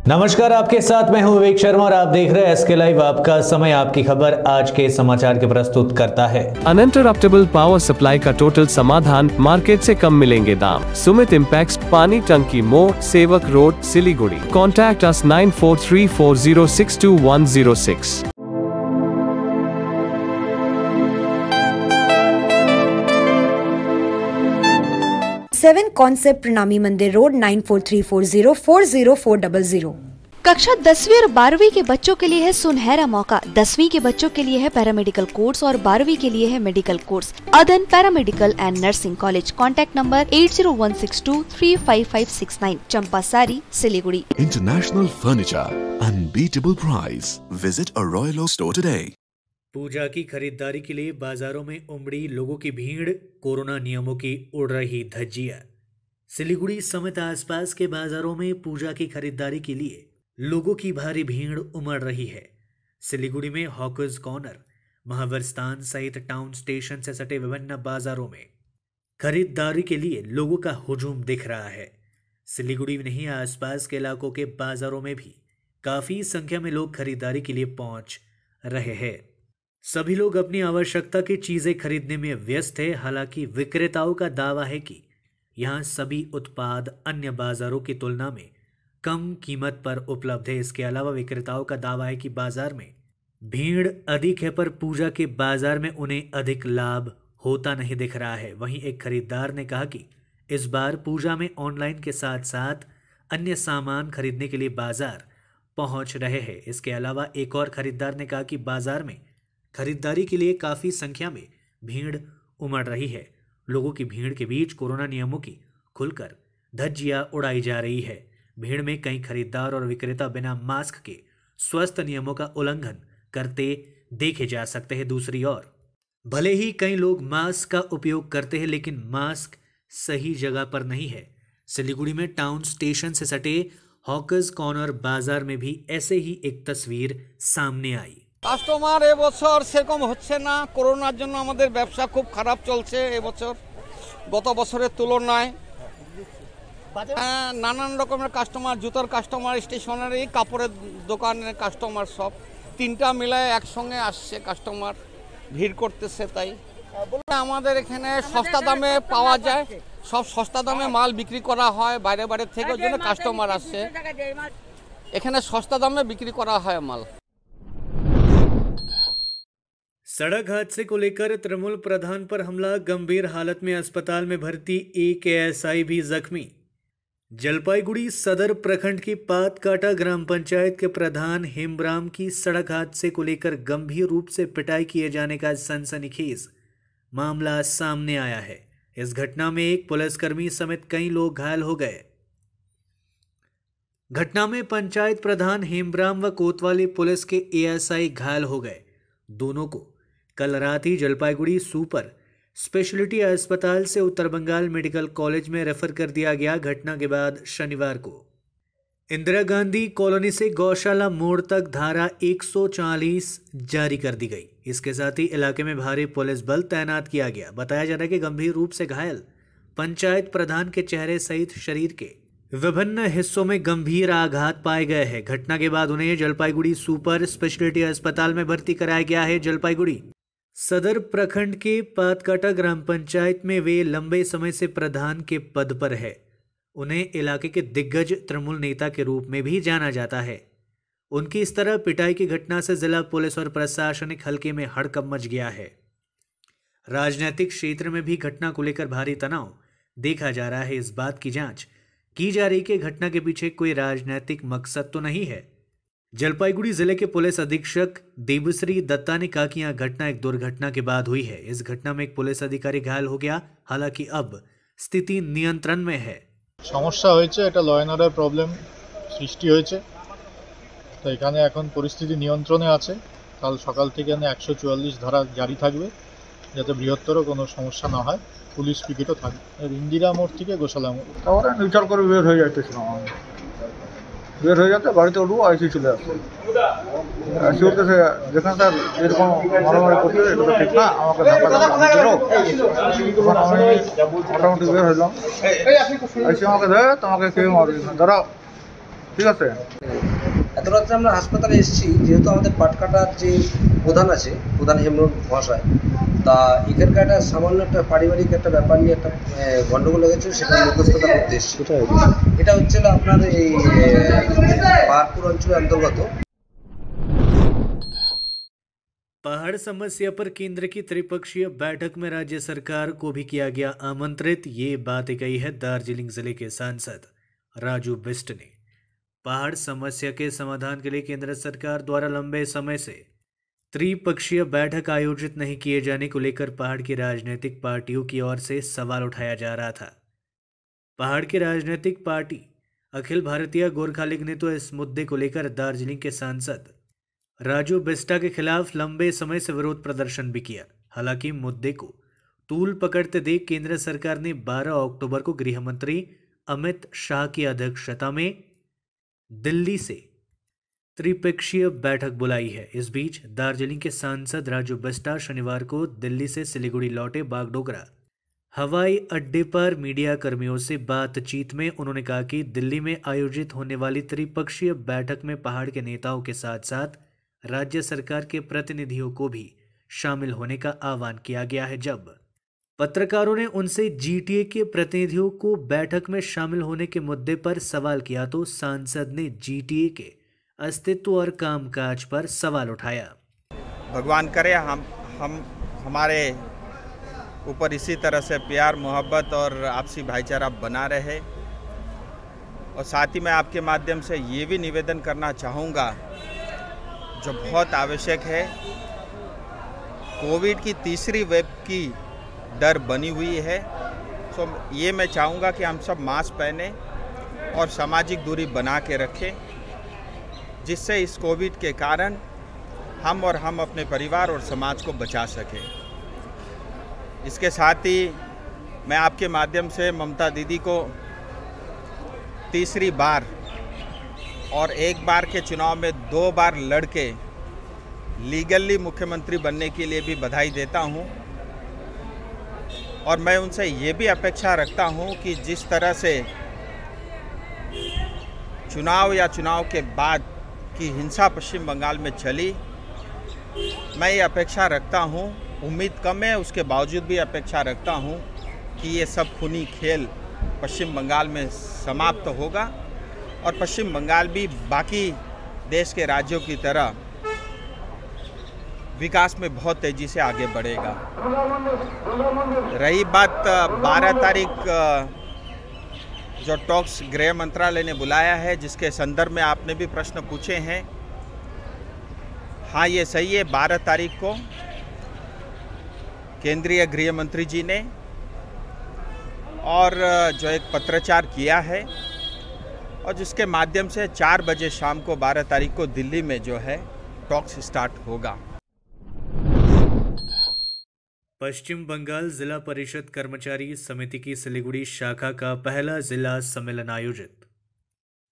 नमस्कार, आपके साथ मैं हूं विवेक शर्मा और आप देख रहे हैं एसके लाइव। आपका समय, आपकी खबर आज के समाचार के प्रस्तुत करता है। अनइंटरप्टेबल पावर सप्लाई का टोटल समाधान, मार्केट से कम मिलेंगे दाम। सुमित इम्पैक्स, पानी टंकी More, Sevoke road, Siliguri. Contact us 9434062106। 7 concept Pranami Mandir road 9434040400। कक्षा 10वीं और 12वीं के बच्चों के लिए है सुनहरा मौका। 10वीं के बच्चों के लिए है पैरामेडिकल कोर्स और 12वीं के लिए है medical course. Adan paramedical and nursing college. Contact number 8016235569, Champasari, Siliguri. International furniture, unbeatable price. Visit a royal store today. Puja की खरीदारी के लिए बाजारों में उमड़ी लोगों की भीड़, कोरोना नियमों की उड़ रही धज्जियां। सिलीगुड़ी समेत आसपास के बाजारों में पूजा की खरीदारी के लिए लोगों की भारी भीड़ उमड़ रही है। सिलीगुड़ी में हॉकर्स कॉर्नर, महावीर स्थान सहित टाउन स्टेशन से सटे विभिन्न बाजारों में खरीदारी के लिए लोगों का हुजूम दिख रहा है। सिलीगुड़ी में नहीं, आसपास के इलाकों के बाजारों में भी काफी संख्या में लोग खरीदारी के लिए पहुंच रहे हैं। सभी लोग अपनी आवश्यकता की चीजें खरीदने में व्यस्त है। हालांकि विक्रेताओं का दावा है कि यहां सभी उत्पाद अन्य बाजारों की तुलना में कम कीमत पर उपलब्ध है। इसके अलावा विक्रेताओं का दावा है कि बाजार में भीड़ अधिक है, पर पूजा के बाजार में उन्हें अधिक लाभ होता नहीं दिख रहा है। वहीं एक खरीदार ने कहा कि इस बार पूजा में ऑनलाइन के साथ साथ अन्य सामान खरीदने के लिए बाजार पहुंच रहे हैं। इसके अलावा एक और खरीदार ने कहा कि बाजार में खरीदारी के लिए काफी संख्या में भीड़ उमड़ रही है। लोगों की भीड़ के बीच कोरोना नियमों की खुलकर धज्जियां उड़ाई जा रही है। भीड़ में कई खरीदार और विक्रेता बिना मास्क के स्वास्थ्य नियमों का उल्लंघन करते देखे जा सकते हैं। दूसरी ओर भले ही कई लोग मास्क का उपयोग करते हैं, लेकिन मास्क सही जगह पर नहीं है। सिलीगुड़ी में टाउन स्टेशन से सटे हॉकर्स कॉर्नर बाजार में भी ऐसे ही एक तस्वीर सामने आई। কাস্টমার এবছর সেরকম হচ্ছে না। করোনার জন্য আমাদের ব্যবসা খুব খারাপ চলছে এবছর গত বছরের তুলনায়। নানান রকমের কাস্টমার, জুতোর কাস্টমার, স্টেশনারি, কাপড়ের দোকানের কাস্টমার, সব তিনটা মিলায় একসঙ্গে আসছে কাস্টমার, ভিড় করতেছে। তাই আমাদের এখানে সস্তা দামে পাওয়া যায়, সব সস্তা দামে মাল বিক্রি করা হয়। বাইরে বাইরে থেকে ওই জন্য কাস্টমার আসছে, এখানে সস্তা দামে বিক্রি করা হয় মাল। सड़क हादसे को लेकर तृणमूल प्रधान पर हमला, गंभीर हालत में अस्पताल में भर्ती एक एएसआई भी जख्मी। जलपाईगुड़ी सदर प्रखंड की पातकाटा ग्राम पंचायत के प्रधान हेमब्राम की सड़क हादसे को लेकर गंभीर रूप से पिटाई किए जाने का सनसनीखेज मामला सामने आया है। इस घटना में एक पुलिसकर्मी समेत कई लोग घायल हो गए। घटना में पंचायत प्रधान हेमब्राम व कोतवाली पुलिस के एएसआई घायल हो गए। दोनों को कल रात ही जलपाईगुड़ी सुपर स्पेशलिटी अस्पताल से उत्तर बंगाल मेडिकल कॉलेज में रेफर कर दिया गया। घटना के बाद शनिवार को इंदिरा गांधी कॉलोनी से गौशाला मोड़ तक धारा 140 जारी कर दी गई। इसके साथ ही इलाके में भारी पुलिस बल तैनात किया गया। बताया जा रहा है कि गंभीर रूप से घायल पंचायत प्रधान के चेहरे सहित शरीर के विभिन्न हिस्सों में गंभीर आघात पाए गए हैं। घटना के बाद उन्हें जलपाईगुड़ी सुपर स्पेशलिटी अस्पताल में भर्ती कराया गया है। जलपाईगुड़ी सदर प्रखंड के पातकाटा ग्राम पंचायत में वे लंबे समय से प्रधान के पद पर है। उन्हें इलाके के दिग्गज तृणमूल नेता के रूप में भी जाना जाता है। उनकी इस तरह पिटाई की घटना से जिला पुलिस और प्रशासनिक हलके में हड़कंप मच गया है। राजनीतिक क्षेत्र में भी घटना को लेकर भारी तनाव देखा जा रहा है। इस बात की जांच की जा रही कि घटना के पीछे कोई राजनीतिक मकसद तो नहीं है। जलपाईगुड़ी जिले के पुलिस अधीक्षक देवश्री दत्ता ने कहा कि यह घटना एक दुर्घटना के बाद हुई है। इस घटना में एक पुलिस अधिकारी घायल हो गया। हालांकि अब स्थिति नियंत्रण में है। समस्या হয়েছে, এটা ল এন্ড অর্ডার প্রবলেম সৃষ্টি হয়েছে, তো এখানে এখন পরিস্থিতি নিয়ন্ত্রণে আছে। কাল সকাল থেকে 144 ধারা জারি থাকবে যাতে বৃহত্তর কোনো সমস্যা না হয়। পুলিশ পিকেটও থাকবে। ইন্দিরা মোড় থেকে গোশালা মোড় নিউট্রাল করে বের হয়ে যাইতেছিলাম। বের হয়ে যাতে বাড়িতে উঠবো আইসি চলে আসছে আইসি উঠতেছে যেখানে স্যার এরকম মারামারি করতে এটা তো ঠিক না আমাকে মোটামুটি বের হইলাম আইসি আমাকে দেয় তোমাকে কেউ মারবে না দাঁড়াও ঠিক আছে। এত রাত্রে আমরা হাসপাতালে এসেছি যেহেতু আমাদের পাটকাটার যে প্রধান আছে প্রধান হেমরম মহাশয় তা এখানকার একটা সামান্য একটা পারিবারিক একটা ব্যাপার নিয়ে একটা গণ্ডগোল লেগেছিল সেটা মধ্যস্থতা করতে এসেছি। এটা হচ্ছিল আপনার এই পাহাড়পুর অঞ্চলের অন্তর্গত। पहाड़ समस्या पर केंद्र की त्रिपक्षीय बैठक में राज्य सरकार को भी किया गया आमंत्रित। ये बात कही है दार्जिलिंग जिले के सांसद राजू बिष्ट ने। पहाड़ समस्या के समाधान के लिए केंद्र सरकार द्वारा लंबे समय से त्रिपक्षीय बैठक आयोजित नहीं किए जाने को लेकर पहाड़ की राजनीतिक पार्टियों की ओर से सवाल उठाया जा रहा था। पहाड़ की राजनीतिक पार्टी अखिल भारतीय गोरखा लीग ने तो इस मुद्दे को लेकर दार्जिलिंग के सांसद राजू बिष्टा के खिलाफ लंबे समय से विरोध प्रदर्शन भी किया। हालांकि मुद्दे को तूल पकड़ते देख केंद्र सरकार ने 12 अक्टूबर को गृह मंत्री अमित शाह की अध्यक्षता में दिल्ली से त्रिपक्षीय बैठक बुलाई है। इस बीच दार्जिलिंग के सांसद राजू बिष्टा शनिवार को दिल्ली से सिलीगुड़ी लौटे। बागडोगरा हवाई अड्डे पर मीडिया कर्मियों से बातचीत में उन्होंने कहा कि दिल्ली में आयोजित होने वाली त्रिपक्षीय बैठक में पहाड़ के नेताओं के साथ साथ राज्य सरकार के प्रतिनिधियों को भी शामिल होने का आह्वान किया गया है। जब पत्रकारों ने उनसे जीटीए के प्रतिनिधियों को बैठक में शामिल होने के मुद्दे पर सवाल किया तो सांसद ने जीटीए के अस्तित्व और कामकाज पर सवाल उठाया। भगवान करे हम हमारे ऊपर इसी तरह से प्यार मोहब्बत और आपसी भाईचारा बना रहे। और साथ ही मैं आपके माध्यम से ये भी निवेदन करना चाहूँगा जो बहुत आवश्यक है, कोविड की तीसरी वेव की डर बनी हुई है। तो ये मैं चाहूँगा कि हम सब मास्क पहने और सामाजिक दूरी बना के रखें जिससे इस कोविड के कारण हम अपने परिवार और समाज को बचा सकें। इसके साथ ही मैं आपके माध्यम से ममता दीदी को तीसरी बार और एक बार के चुनाव में 2 बार लड़के लीगली मुख्यमंत्री बनने के लिए भी बधाई देता हूं। और मैं उनसे ये भी अपेक्षा रखता हूं कि जिस तरह से चुनाव के बाद की हिंसा पश्चिम बंगाल में चली, मैं ये अपेक्षा रखता हूं, उम्मीद कम है उसके बावजूद भी अपेक्षा रखता हूं कि ये सब खूनी खेल पश्चिम बंगाल में समाप्त होगा और पश्चिम बंगाल भी बाकी देश के राज्यों की तरह विकास में बहुत तेज़ी से आगे बढ़ेगा। रही बात 12 तारीख जो टॉक्स गृह मंत्रालय ने बुलाया है जिसके संदर्भ में आपने भी प्रश्न पूछे हैं, हाँ ये सही है, 12 तारीख को केंद्रीय गृह मंत्री जी ने और जो एक पत्राचार किया है और जिसके माध्यम से 4 बजे शाम को 12 तारीख को दिल्ली में जो है टॉक्स स्टार्ट होगा। पश्चिम बंगाल जिला परिषद कर्मचारी समिति की सिलीगुड़ी शाखा का पहला जिला सम्मेलन आयोजित।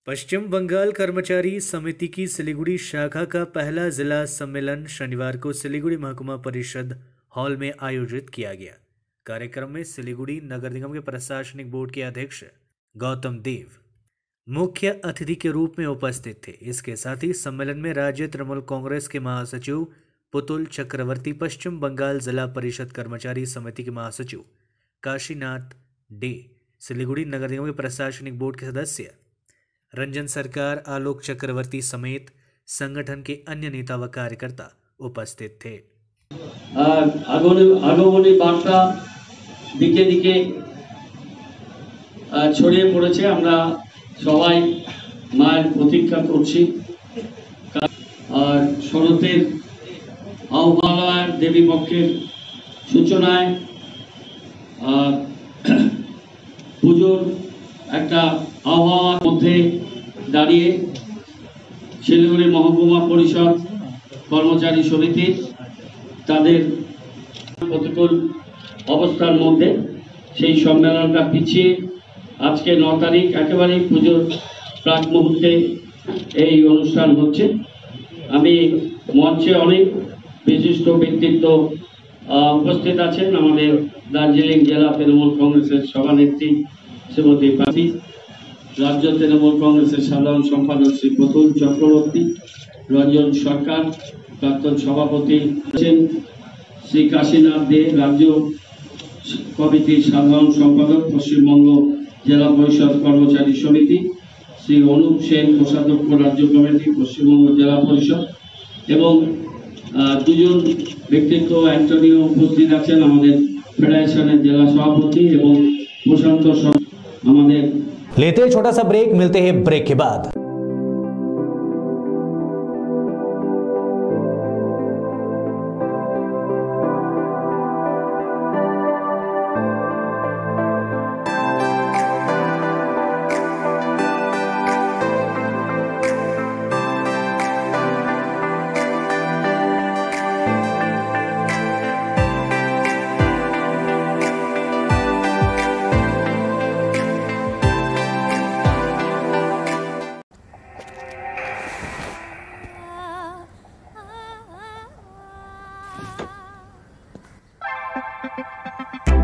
पश्चिम बंगाल कर्मचारी समिति की सिलीगुड़ी शाखा का पहला जिला सम्मेलन शनिवार को सिलीगुड़ी महकुमा परिषद हॉल में आयोजित किया गया। कार्यक्रम में सिलीगुड़ी नगर निगम के प्रशासनिक बोर्ड के अध्यक्ष गौतम देव मुख्य अतिथि के रूप में उपस्थित थे। इसके साथ ही सम्मेलन में राज्य तृणमूल कांग्रेस के महासचिव पुतुल चक्रवर्ती, पश्चिम बंगाल जिला परिषद कर्मचारी समिति के महासचिव काशीनाथ डे, सिलीगुड़ी नगर निगम के प्रशासनिक बोर्ड के सदस्य रंजन सरकार, आलोक चक्रवर्ती समेत संगठन के अन्य नेता व कार्यकर्ता उपस्थित थे। আগমনী বার্তা দিকে দিকে ছড়িয়ে পড়েছে। আমরা সবাই মায়ের প্রতীক্ষা করছি। আর শরতের আহ্বান দেবী পক্ষের সূচনায় পুজোর একটা আবহাওয়ার মধ্যে দাঁড়িয়ে শিলিগুড়ি মহকুমা পরিষদ কর্মচারী সমিতি তাদের প্রতিকূল অবস্থার মধ্যে সেই সম্মেলনটা পিছিয়ে আজকে 9 তারিখ একেবারেই পুজোর প্রাক মুহূর্তে এই অনুষ্ঠান হচ্ছে। আমি মঞ্চে অনেক বিশিষ্ট ব্যক্তিত্ব উপস্থিত আছেন। আমাদের দার্জিলিং জেলা তৃণমূল কংগ্রেসের সভানেত্রী শ্রীমতী পাতি, রাজ্য তৃণমূল কংগ্রেসের সাধারণ সম্পাদক শ্রী প্রতুল চক্রবর্তী, রঞ্জন সরকার প্রাক্তন সভাপতি শ্রী কাশীনাথ দে, রাজ্য কমিটির সাধারণ সম্পাদক পশ্চিমবঙ্গ জেলা পরিষদ কর্মচারী সমিতি, শ্রী অনুপ সেন কোষাধ্যক্ষ রাজ্য কমিটি পশ্চিমবঙ্গ জেলা পরিষদ, এবং দুজন ব্যক্তিত্ব অ্যান্টনিও উপস্থিত আছেন, আমাদের ফেডারেশনের জেলা সভাপতি, এবং প্রশান্ত আমাদের। लेते हैं छोटा सा ब्रेक, मिलते हैं ब्रेक के बाद।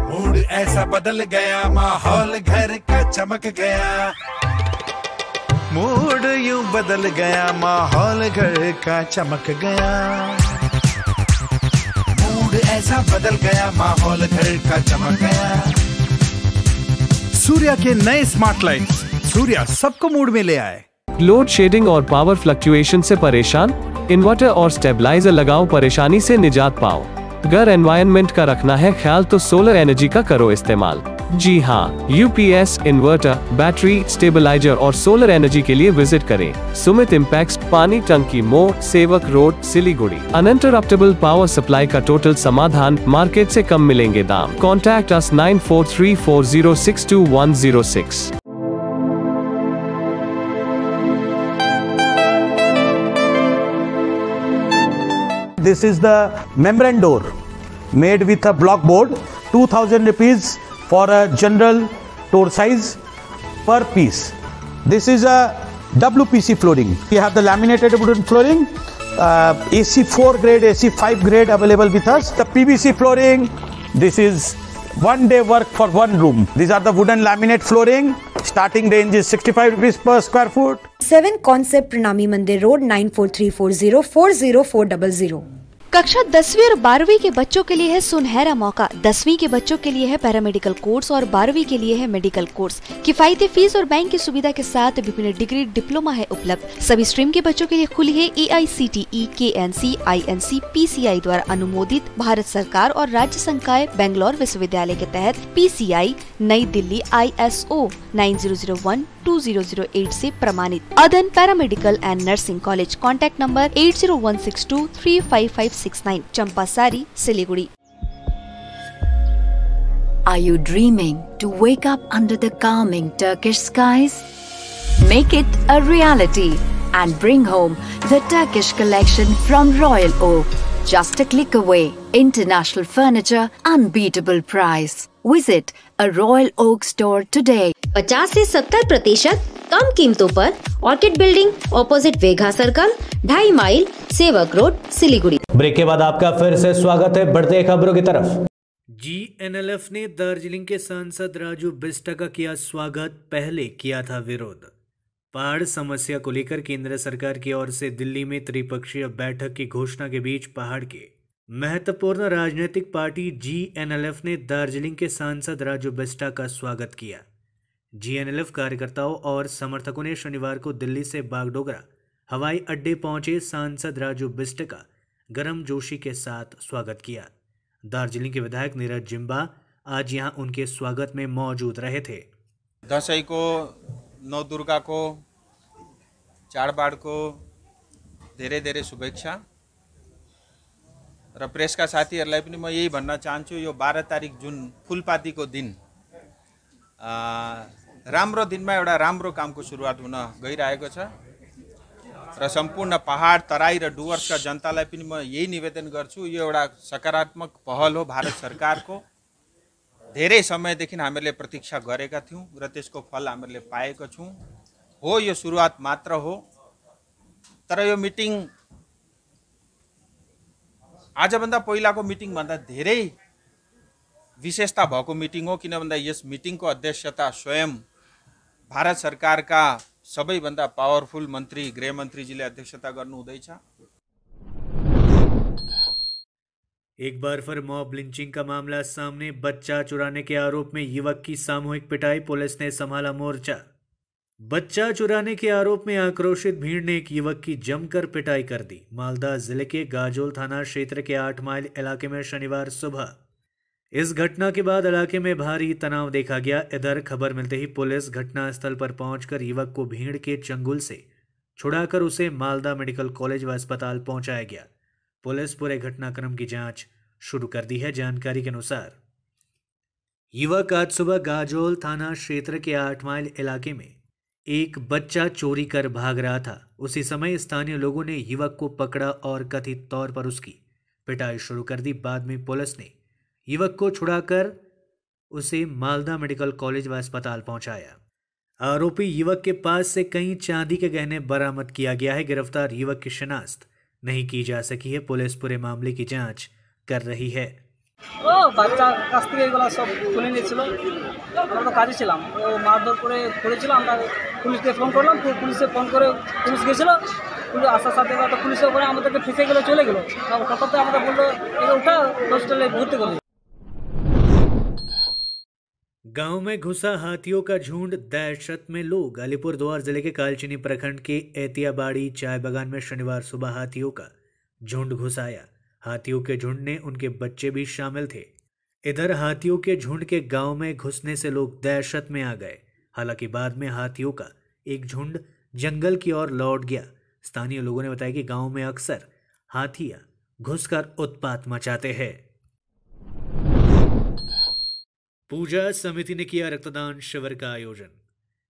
मूड ऐसा बदल गया, माहौल घर का चमक गया। मूड यूं बदल गया, माहौल घर का चमक गया। मूड ऐसा बदल गया, माहौल घर का चमक गया। सूर्या के नए स्मार्ट लाइट्स, सूर्या सबको मूड में ले आए। लोड शेडिंग और पावर फ्लक्चुएशन से परेशान? इन्वर्टर और स्टेबलाइजर लगाओ, परेशानी से निजात पाओ। घर एनवायरनमेंट का रखना है ख्याल तो सोलर एनर्जी का करो इस्तेमाल। जी हाँ, यूपीएस, इन्वर्टर, बैटरी, स्टेबलाइजर और सोलर एनर्जी के लिए विजिट करें सुमित इम्पैक्स, पानी टंकी More, Sevoke road, Siliguri. Uninterruptible power supply का टोटल समाधान, मार्केट से कम मिलेंगे दाम। Contact us 9434062106। This is the membrane door made with a block board, 2000 rupees for a general door size per piece. This is a WPC flooring. We have the laminated wooden flooring, AC4 grade, AC5 grade available with us. The PVC flooring, this is one day work for one room. These are the wooden laminate flooring. Starting range is 65 rupees per square foot. 7 Concept Pranami Mandir road 9434040400। कक्षा 10वीं और 12वीं के बच्चों के लिए है सुनहरा मौका। 10वीं के बच्चों के लिए है पैरामेडिकल कोर्स और 12वीं के लिए है मेडिकल कोर्स। किफायती फीस और बैंक की सुविधा के साथ विभिन्न डिग्री डिप्लोमा है उपलब्ध। सभी स्ट्रीम के बच्चों के लिए खुली है AICTE, KNC, INC, PCI द्वारा अनुमोदित भारत सरकार और राज्य संकाय बेंगलोर विश्वविद्यालय के तहत PCI नई दिल्ली ISO 9001-2008 से प्रमाणित। अदन paramedical and nursing college. Contact number 8016235569, Champasari, Siliguri. Are you dreaming to wake up under the calming Turkish skies? Make it a reality and bring home the Turkish collection from Royal Oak. Just a click away. International furniture, unbeatable price. Visit a Royal Oak store today. 50 से 70% कम कीमतों पर orchid building, opposite Vega circle, 2.5 mile, Sevoke road, Siliguri. Break के बाद आपका फिर से स्वागत है। बढ़ते हैं खबरों की तरफ। GNLF ने दार्जिलिंग के सांसद राजू बिष्ट का किया स्वागत, पहले किया था विरोध। पहाड़ समस्या को लेकर केंद्र सरकार की ओर से दिल्ली में त्रिपक्षीय बैठक की घोषणा के बीच पहाड़ के महत्वपूर्ण राजनीतिक पार्टी GNLF ने दार्जिलिंग के सांसद राजू बिष्ट का स्वागत किया। GNLF कार्यकर्ताओं और समर्थकों ने शनिवार को दिल्ली से बागडोगरा हवाई अड्डे पहुंचे सांसद राजू बिष्ट का गर्मजोशी के साथ स्वागत किया। दार्जिलिंग के विधायक नीरज जिम्बा आज यहां उनके स्वागत में मौजूद रहे थे। दसैँ को, नौ दुर्गा को, चाडबाड को धेरै धेरै शुभेच्छा। र प्रेसका साथीहरूलाई पनि म यही भन्न चाहन्छु, यो 12 तारिक जुन फुलपातीको दिन राम्रो दिनमा एउटा राम्रो कामको सुरुवात हुन गइरहेको छ र सम्पूर्ण पहाड, तराई र डुवर्सका जनतालाई पनि म यही निवेदन गर्छु, यो एउटा सकारात्मक पहल हो भारत सरकारको। धेरै समयदेखि हामीहरूले प्रतीक्षा गरेका थियौँ र त्यसको फल हामीहरूले पाएका छौँ। हो यो सुरुवात मात्र हो, तर यो मिटिङ आजभन्दा पहिलाको मिटिङभन्दा धेरै विशेषता भएको मिटिङ हो, किन भन्दा यस मिटिङको अध्यक्षता स्वयं भारत सरकारका सबैभन्दा पावरफुल मन्त्री गृहमन्त्रीजीले अध्यक्षता गर्नुहुँदैछ। एक बार फिर मॉब लिंचिंग का मामला सामने। बच्चा चुराने के आरोप में युवक की सामूहिक पिटाई, पुलिस ने संभाला मोर्चा। बच्चा चुराने के आरोप में आक्रोशित भीड़ ने एक युवक की जमकर पिटाई कर दी। मालदा जिले के गाजोल थाना क्षेत्र के 8 माइल इलाके में शनिवार सुबह इस घटना के बाद इलाके में भारी तनाव देखा गया। इधर खबर मिलते ही पुलिस घटनास्थल पर पहुंचकर युवक को भीड़ के चंगुल से छुड़ाकर उसे मालदा मेडिकल कॉलेज व अस्पताल पहुंचाया गया। पुलिस पूरे घटनाक्रम की जांच शुरू कर दी है। जानकारी के अनुसार युवक आज सुबह गाजोल थाना क्षेत्र के 8 माइल इलाके में एक बच्चा चोरी कर भाग रहा था। उसी समय स्थानीय लोगों ने युवक को पकड़ा और कथित तौर पर उसकी पिटाई शुरू कर दी। बाद में पुलिस ने युवक को छुड़ाकर उसे मालदा मेडिकल कॉलेज व अस्पताल पहुंचाया। आरोपी युवक के पास से कई चांदी के गहने बरामद किया गया है। गिरफ्तार युवक की शिनाख्त नहीं की जा सकी है। पुलिस पूरे मामले की जांच कर रही है। বাচ্চা কাছ থেকে এগুলো সব শুনে নিয়েছিল, আমরা তো কাজে ছিলাম, ও মারধর করেছিল। আমরা পুলিশকে ফোন করলাম, পুলিশে ফোন করে পুলিশ গেছিল, পুলিশ আসার সাথে সাথে পুলিশের উপরে আমাদেরকে ফেসে গেলে চলে গেলো। তারপর আমাদের বললো এটা উঠা হসপিটালে ভর্তি করে। गांव में घुसा हाथियों का झुंड, दहशत में लोग। अलीपुरद्वार जिले के कालचिनी प्रखंड के एतियाबाड़ी चाय बागान में शनिवार सुबह हाथियों का झुंड घुस आया। हाथियों के झुंड में उनके बच्चे भी शामिल थे। इधर हाथियों के झुंड के गांव में घुसने से लोग दहशत में आ गए। हालांकि बाद में हाथियों का एक झुंड जंगल की ओर लौट गया। स्थानीय लोगों ने बताया कि गांव में अक्सर हाथियां घुसकर उत्पात मचाते हैं। पूजा समिति ने किया रक्तदान शिविर का आयोजन।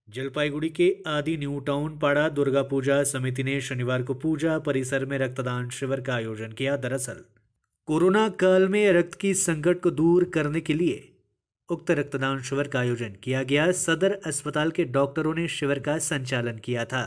जलपाईगुड़ी के आदि न्यू टाउन पाड़ा दुर्गा पूजा समिति ने शनिवार को पूजा परिसर में रक्तदान शिविर का आयोजन किया। दरअसल कोरोना काल में रक्त की संकट को दूर करने के लिए उक्त रक्तदान शिविर का आयोजन किया गया। सदर अस्पताल के डॉक्टरों ने शिविर का संचालन किया था।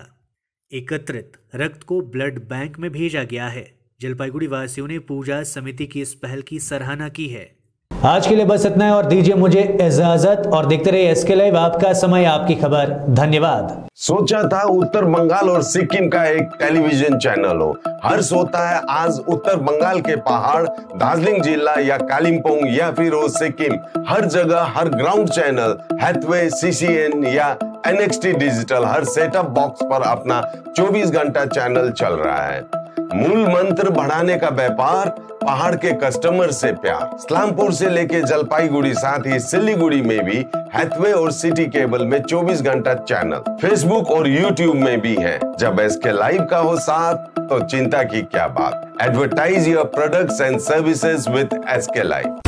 एकत्रित रक्त को ब्लड बैंक में भेजा गया है। जलपाईगुड़ी वासियों ने पूजा समिति की इस पहल की सराहना की है। आज के लिए बस इतना है और दीजिए मुझे इजाजत और देखते रहिए एसके लाइव, आपका समय आपकी खबर। धन्यवाद। सोचा था उत्तर बंगाल और सिक्किम का एक टेलीविजन चैनल हो, हर्ष होता है आज उत्तर बंगाल के पहाड़, दार्जिलिंग जिला या कालिम्पोंग या फिर हो सिक्किम, हर जगह हर ग्राउंड चैनल हैथवे, सीसीएन या एनएक्सटी डिजिटल हर सेटअप बॉक्स पर अपना 24 घंटा चैनल चल रहा है। मूल मंत्र बढ़ाने का व्यापार, पहाड़ के कस्टमर से प्यार। इस्लामपुर से लेके जलपाईगुड़ी साथ ही सिलीगुड़ी में भी हैथवे और सिटी केबल में 24 घंटा चैनल, फेसबुक और यूट्यूब में भी है। जब एसके लाइव का हो साथ तो चिंता की क्या बात। Advertise your products and services with SK live.